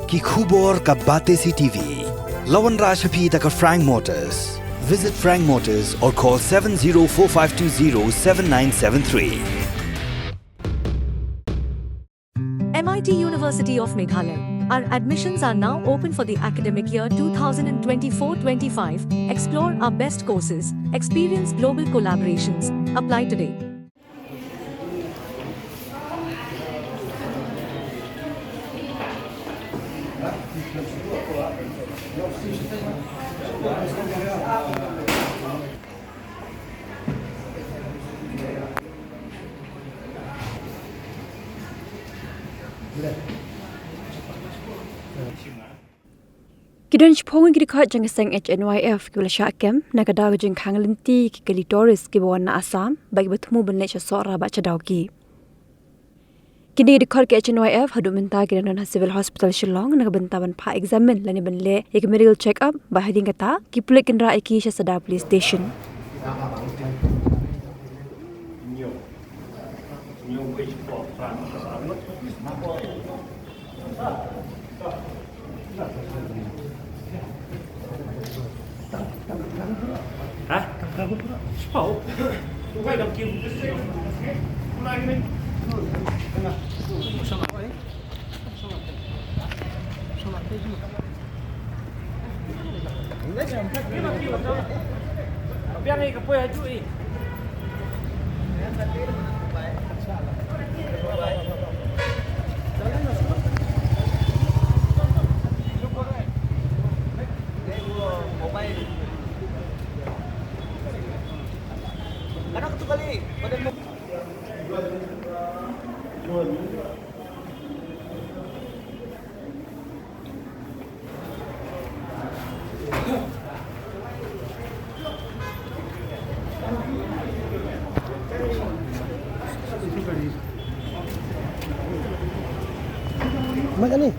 ki khubor ka Batesi TV. Wanrah shapi taka Frank Motors. Visit Frank Motors or call 7045207973. MIT University of Meghalaya. Our admissions are now open for the academic year 2024-25. Explore our best courses, experience global collaborations. Apply today. Kidan chpong ki Dkhot jang sang Hnyf ki Shah kem nagada jing khang linti ki kalitoris ki Wanrah Assam bagi bertemu benle sora ba chadau ki. Kini Dkhot ki Hnyf hadu minta ki dan civil hospital Shillong nagabantaban pa Eksamin lani benle ek medical check up ba hading kata ki pulik kendra iki Sada police station. Hả? Sport? Tôi quay đồng chiều. Hôm nay cái sao vậy? Sao lại thế chứ? Lấy cái đồng chiều đâu? Biar ni kapoy aja ni. Mana ni?